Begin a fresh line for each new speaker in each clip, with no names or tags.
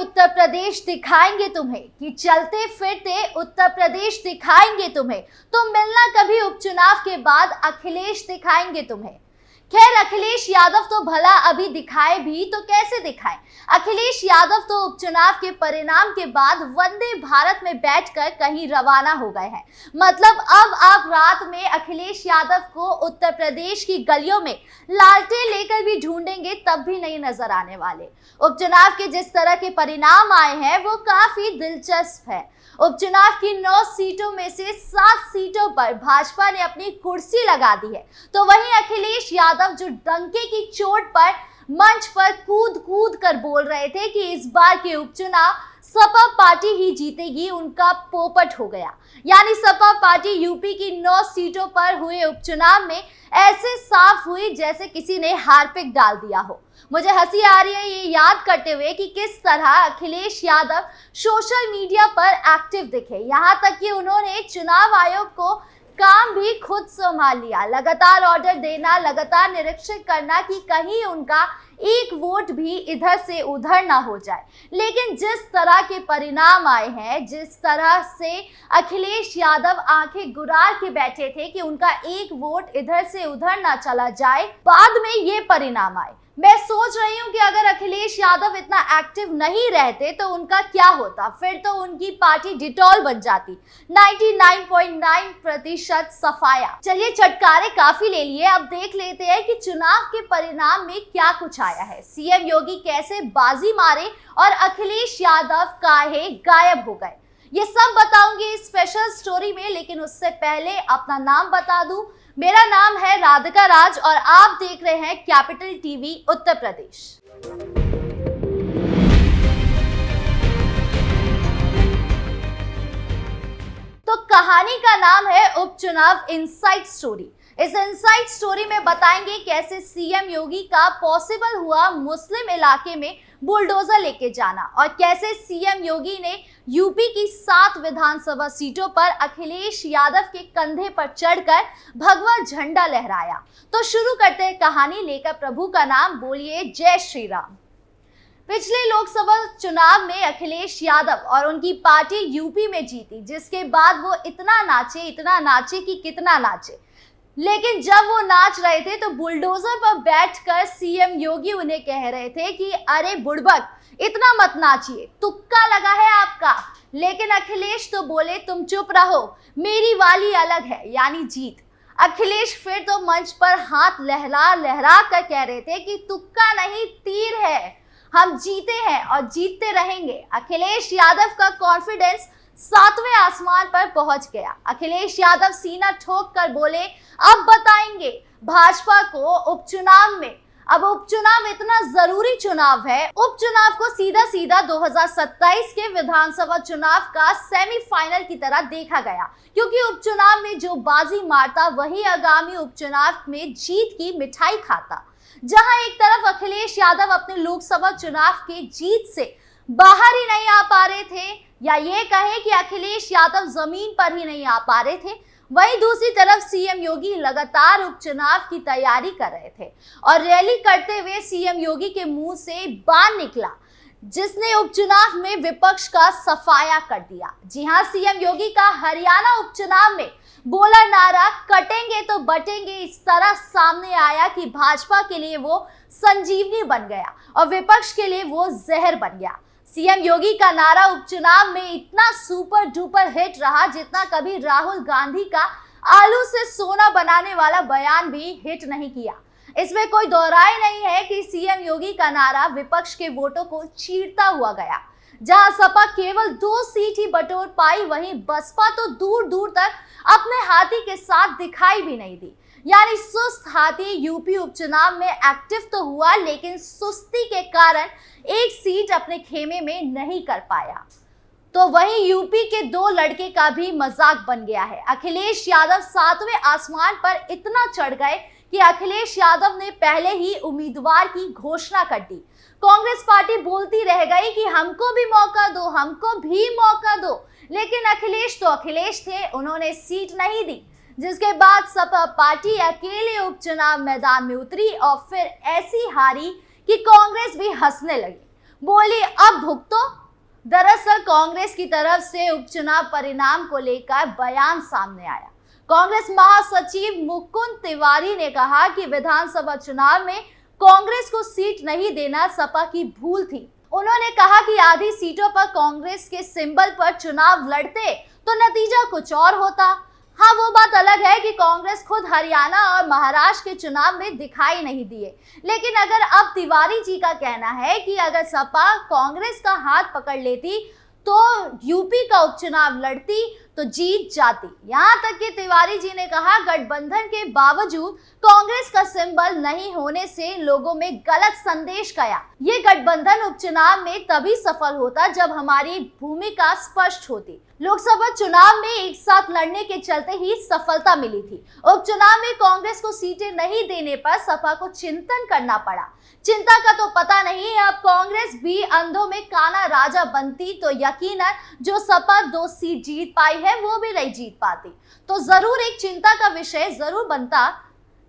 उत्तर प्रदेश दिखाएंगे तुम्हें, कि चलते फिरते उत्तर प्रदेश दिखाएंगे तुम्हें। तो मिलना कभी उपचुनाव के बाद अखिलेश दिखाएंगे तुम्हें। खैर, अखिलेश यादव तो भला अभी दिखाए भी तो कैसे दिखाए। अखिलेश यादव तो उपचुनाव के परिणाम के बाद वंदे भारत में बैठकर कहीं रवाना हो गए हैं। मतलब अब आप रात में अखिलेश यादव को उत्तर प्रदेश की गलियों में लालटेन लेकर भी ढूंढेंगे तब भी नहीं नजर आने वाले। उपचुनाव के जिस तरह के परिणाम आए हैं वो काफी दिलचस्प है। उपचुनाव की 9 सीटों में से 7 सीटों पर भाजपा ने अपनी कुर्सी लगा दी है, तो वहीं अखिलेश यादव जो डंके की चोट पर मंच पर कूद कूद कर बोल रहे थे कि इस बार के उपचुनाव सपा पार्टी ही जीतेगी, उनका पोपट हो गया। यानी सपा पार्टी यूपी की 9 सीटों पर हुए उपचुनाव में ऐसे साफ हुई जैसे किसी ने हार्पिक डाल दिया हो। मुझे हंसी आ रही है ये याद करते हुए कि किस तरह अखिलेश यादव सोशल मीडिया पर एक्टिव दिखे। यहाँ तक कि उन्होंने चुनाव आयोग को काम भी खुद संभाल लिया, लगातार ऑर्डर देना, लगातार निरीक्षण करना कि कहीं उनका एक वोट भी इधर से उधर ना हो जाए। लेकिन जिस तरह के परिणाम आए हैं, जिस तरह से अखिलेश यादव आंखें गुरार के बैठे थे कि उनका एक वोट इधर से उधर ना चला जाए, बाद में ये परिणाम आए। मैं सोच रही हूँ कि अगर अखिलेश यादव इतना एक्टिव नहीं रहते तो उनका क्या होता। फिर तो उनकी पार्टी डिटॉल बन जाती। 99.9% सफाया। चलिए, चटकारे काफी ले लिए, अब देख लेते हैं कि चुनाव के परिणाम में क्या कुछ आया है। सीएम योगी कैसे बाजी मारे और अखिलेश यादव काहे गायब हो गए, ये सब बताऊंगी इस स्पेशल स्टोरी में। लेकिन उससे पहले अपना नाम बता दूं, मेरा नाम है राधिका राज और आप देख रहे हैं कैपिटल टीवी उत्तर प्रदेश। तो कहानी का नाम है उपचुनाव इनसाइड स्टोरी। इस इनसाइड स्टोरी में बताएंगे कैसे सीएम योगी का पॉसिबल हुआ मुस्लिम इलाके में बुलडोजर लेके जाना और कैसे सीएम योगी ने यूपी की 7 विधानसभा सीटों पर अखिलेश यादव के कंधे पर चढ़कर भगवा झंडा लहराया। तो शुरू करते हैं कहानी लेकर प्रभु का नाम, बोलिए जय श्री राम। पिछले लोकसभा चुनाव में अखिलेश यादव और उनकी पार्टी यूपी में जीती, जिसके बाद वो इतना नाचे कि कितना नाचे। लेकिन जब वो नाच रहे थे तो बुलडोजर पर बैठकर सीएम योगी उन्हें कह रहे थे कि अरे बुड़बक, इतना मत नाचिए, तुक्का लगा है आपका। लेकिन अखिलेश तो बोले तुम चुप रहो, मेरी वाली अलग है, यानी जीत। अखिलेश फिर तो मंच पर हाथ लहरा लहरा कर कह रहे थे कि तुक्का नहीं, तीर है, हम जीते हैं और जीतते रहेंगे। अखिलेश यादव का कॉन्फिडेंस 7वें आसमान पर पहुंच गया। अखिलेश यादव सीना ठोक कर बोले, अब बताएंगे भाजपा को उपचुनाव में। अब उपचुनाव इतना जरूरी चुनाव है, उपचुनाव को सीधा सीधा 2027 के विधानसभा चुनाव का सेमीफाइनल की तरह देखा गया, क्योंकि उपचुनाव में जो बाजी मारता वही आगामी उपचुनाव में जीत की मिठाई खाता। जहां एक तरफ अखिलेश यादव अपने लोकसभा चुनाव के जीत से बाहर ही नहीं आ पा रहे थे, या ये कहें कि अखिलेश यादव जमीन पर ही नहीं आ पा रहे थे, वहीं दूसरी तरफ सीएम योगी लगातार उपचुनाव की तैयारी कर रहे थे। और रैली करते हुए सीएम योगी के मुंह से बाण निकला जिसने उपचुनाव में विपक्ष का सफाया कर दिया। जी हां, सीएम योगी का हरियाणा उपचुनाव में बोला नारा कटेंगे तो बटेंगे इस तरह सामने आया कि भाजपा के लिए वो संजीवनी बन गया और विपक्ष के लिए वो जहर बन गया। सीएम योगी का नारा उपचुनाव में इतना सुपर डुपर हिट रहा जितना कभी राहुल गांधी का आलू से सोना बनाने वाला बयान भी हिट नहीं किया। इसमें कोई दोहराई नहीं है कि सीएम योगी का नारा विपक्ष के वोटों को चीरता हुआ गया। जहां सपा केवल 2 सीट ही बटोर पाई, वहीं बसपा तो दूर दूर तक अपने हाथी के साथ दिखाई भी नहीं दी। यानी सुस्त हाथी यूपी उपचुनाव में एक्टिव तो हुआ, लेकिन सुस्ती के कारण एक सीट अपने खेमे में नहीं कर पाया। तो वहीं यूपी के 2 लड़के का भी मजाक बन गया है। अखिलेश यादव 7वें आसमान पर इतना चढ़ गए कि अखिलेश यादव ने पहले ही उम्मीदवार की घोषणा कर दी। कांग्रेस पार्टी बोलती रह गई कि हमको भी मौका दो, हमको भी मौका दो, लेकिन अखिलेश तो अखिलेश थे, उन्होंने सीट नहीं दी। जिसके बाद सपा पार्टी अकेले उपचुनाव मैदान में उतरी और फिर ऐसी हारी कि कांग्रेस भी हंसने लगी। बोली अब भुगतो। दरअसल कांग्रेस की तरफ से उपचुनाव परिणाम को लेकर बयान सामने आया। कांग्रेस महासचिव मुकुंद तिवारी ने कहा कि विधानसभा चुनाव में कांग्रेस को सीट नहीं देना सपा की भूल थी। उन्होंने कहा कि आधी सीटों पर कांग्रेस के सिंबल पर चुनाव लड़ते तो नतीजा कुछ और होता। हाँ, वो बात अलग है कि कांग्रेस खुद हरियाणा और महाराष्ट्र के चुनाव में दिखाई नहीं दिए, लेकिन अगर अब तिवारी जी का कहना है कि अगर सपा कांग्रेस का हाथ पकड़ लेती तो यूपी का उपचुनाव लड़ती तो जीत जाती। यहाँ तक कि तिवारी जी ने कहा गठबंधन के बावजूद कांग्रेस का सिंबल नहीं होने से लोगों में गलत संदेश गया। ये गठबंधन उपचुनाव में तभी सफल होता जब हमारी भूमिका स्पष्ट होती। लोकसभा चुनाव में एक साथ लड़ने के चलते ही सफलता मिली थी। उपचुनाव में कांग्रेस को सीटें नहीं देने पर सपा को चिंतन करना पड़ा। चिंता का तो पता नहीं, अब कांग्रेस भी अंधों में काना राजा बनती तो यकीनन जो सपा 2 सीट जीत पाई है वो भी नहीं जीत पाती, तो जरूर एक चिंता का विषय जरूर बनता।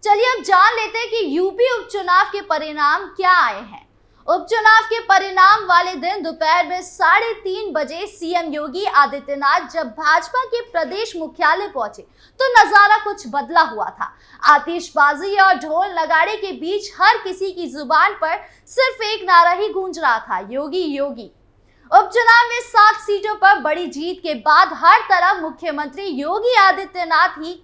चलिए अब जान लेते हैं कि यूपी उपचुनाव के परिणाम क्या आए हैं। उपचुनाव के परिणाम वाले दिन दोपहर में 3:30 बजे सीएम योगी आदित्यनाथ जब भाजपा के प्रदेश मुख्यालय पहुंचे तो नजारा कुछ बदला हुआ था। आतिशबाजी और ढोल नगाड़े के बीच हर किसी की जुबान पर सिर्फ एक नारा ही गूंज रहा था, योगी योगी। उपचुनाव में 7 सीटों पर बड़ी जीत के बाद हर तरफ मुख्यमंत्री योगी आदित्यनाथ ही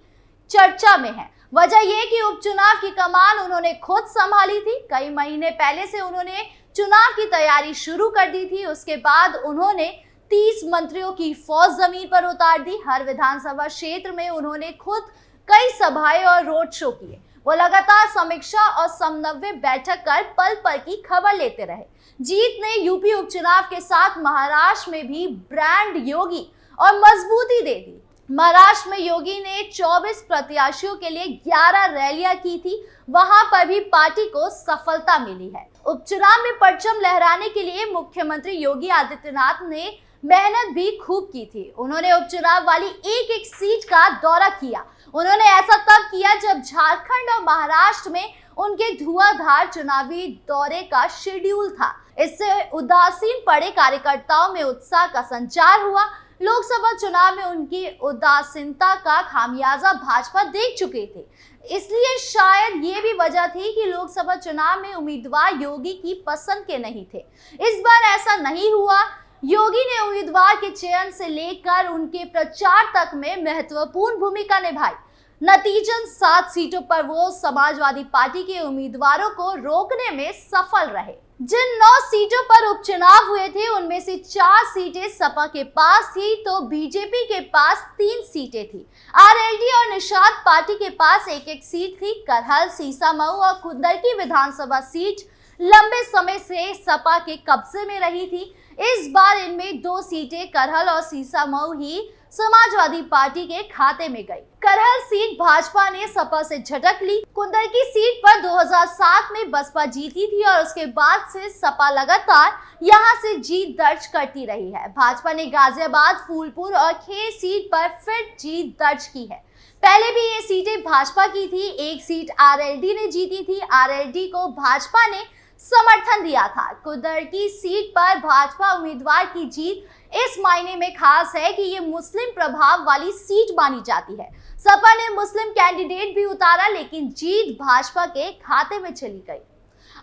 चर्चा में है। वजह यह कि उपचुनाव की कमान उन्होंने खुद संभाली थी। कई महीने पहले से उन्होंने चुनाव की तैयारी शुरू कर दी थी। उसके बाद उन्होंने 30 मंत्रियों की फौज जमीन पर उतार दी। हर विधानसभा क्षेत्र में उन्होंने खुद कई सभाएं और रोड शो किए। वो लगातार समीक्षा और समन्वय बैठक कर पल पल की खबर लेते रहे। जीत ने यूपी उपचुनाव के साथ महाराष्ट्र में भी ब्रांड योगी और मजबूती दे दी। महाराष्ट्र में योगी ने 24 प्रत्याशियों के लिए 11 रैलियां की थी। वहां पर भी पार्टी को सफलता मिली है। उपचुनाव में परचम लहराने के लिए मुख्यमंत्री योगी आदित्यनाथ ने मेहनत भी खूब की थी। उन्होंने उपचुनाव वाली एक सीट का दौरा किया। उन्होंने ऐसा तब किया जब झारखंड और महाराष्ट्र में उनके धुआंधार चुनावी दौरे का शेड्यूल था। इससे उदासीन पड़े कार्यकर्ताओं में उत्साह का संचार हुआ। लोकसभा चुनाव में उनकी उदासीनता का खामियाजा भाजपा देख चुके थे, इसलिए शायद ये भी वजह थी कि लोकसभा चुनाव में उम्मीदवार योगी की पसंद के नहीं थे। इस बार ऐसा नहीं हुआ। योगी ने उम्मीदवार के चयन से लेकर उनके प्रचार तक में महत्वपूर्ण भूमिका निभाई। नतीजन 7 सीटों पर वो समाजवादी पार्टी के उम्मीदवारों को रोकने में सफल रहे। जिन 9 सीटों पर उपचुनाव हुए थे उनमें से 4 सीटें सपा के पास थी तो बीजेपी के पास 3 सीटें थी। आरएलडी और निषाद पार्टी के पास एक सीट थी। करहल, सीसामऊ और कुंदरकी विधानसभा सीट लंबे समय से सपा के कब्जे में रही थी। इस बार इनमें 2 सीटें करहल और सीसामऊ ही समाजवादी पार्टी के खाते में गई। करहल सीट भाजपा ने सपा से झटक ली। कुंदरकी सीट पर 2007 में बसपा जीती थी और उसके बाद से सपा लगातार यहां से जीत दर्ज करती रही है। भाजपा ने गाजियाबाद, फूलपुर और खेर सीट पर फिर जीत दर्ज की है। पहले भी ये सीटें भाजपा की थी। एक सीट आरएलडी ने जीती थी। आरएलडी को भाजपा ने समर्थन दिया था। कुंदरकी सीट पर भाजपा उम्मीदवार की जीत इस मायने में खास है कि ये मुस्लिम प्रभाव वाली सीट मानी जाती है। सपा ने मुस्लिम कैंडिडेट भी उतारा लेकिन जीत भाजपा के खाते में चली गई।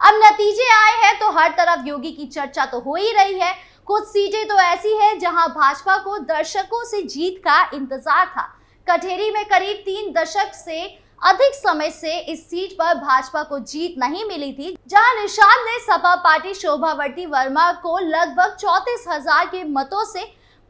अब नतीजे आए हैं तो हर तरफ योगी की चर्चा तो हो ही रही है। कुछ सीटें तो ऐसी है जहां भाजपा को दर्शकों से जीत का इंतजार था। कठेरी में करीब 3 दशक से अधिक समय से इस सीट पर भाजपा को जीत नहीं मिली थी, जहां निषाद ने सपा पार्टी शोभावर्ती वर्मा को लगभग 34,000 के मतों से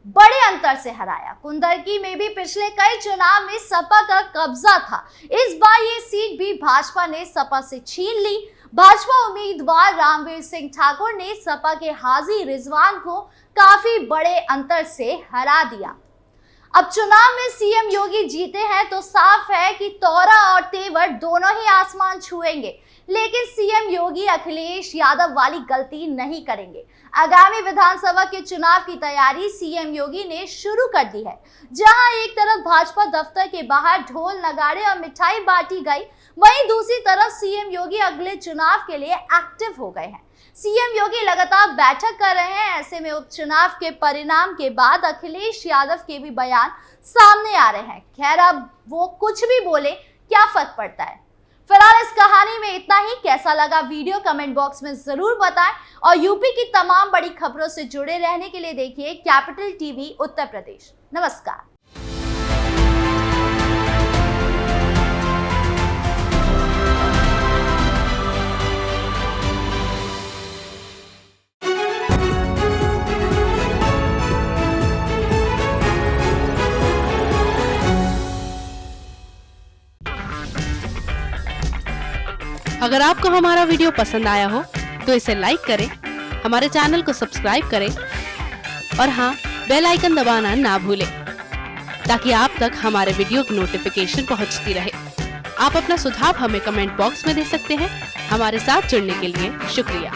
बड़े अंतर से हराया। कुंदरकी में भी पिछले कई चुनाव में सपा का कब्जा था। इस बार ये सीट भी भाजपा ने सपा से छीन ली। भाजपा उम्मीदवार रामवीर सिंह ठाकुर ने सपा के हाजी रिजवान को काफी बड़े अंतर से हरा दिया। अब चुनाव में सीएम योगी जीते हैं तो साफ है कि तौरा और तेवर दोनों ही आसमान छुएंगे, लेकिन सीएम योगी अखिलेश यादव वाली गलती नहीं करेंगे। आगामी विधानसभा के चुनाव की तैयारी सीएम योगी ने शुरू कर दी है। जहां एक तरफ भाजपा दफ्तर के बाहर ढोल नगाड़े और मिठाई बांटी गई, वहीं दूसरी तरफ सीएम योगी अगले चुनाव के लिए एक्टिव हो गए हैं। सीएम योगी लगातार बैठक कर रहे हैं। ऐसे में उपचुनाव के परिणाम के बाद अखिलेश यादव के भी बयान सामने आ रहे हैं। खैर, अब वो कुछ भी बोले, क्या फर्क पड़ता है। फिलहाल इस कहानी में इतना ही। कैसा लगा वीडियो कमेंट बॉक्स में जरूर बताएं और यूपी की तमाम बड़ी खबरों से जुड़े रहने के लिए देखिए कैपिटल टीवी उत्तर प्रदेश। नमस्कार।
अगर आपको हमारा वीडियो पसंद आया हो तो इसे लाइक करें, हमारे चैनल को सब्सक्राइब करें और हाँ, बेल आइकन दबाना ना भूलें ताकि आप तक हमारे वीडियो की नोटिफिकेशन पहुंचती रहे। आप अपना सुझाव हमें कमेंट बॉक्स में दे सकते हैं। हमारे साथ जुड़ने के लिए शुक्रिया।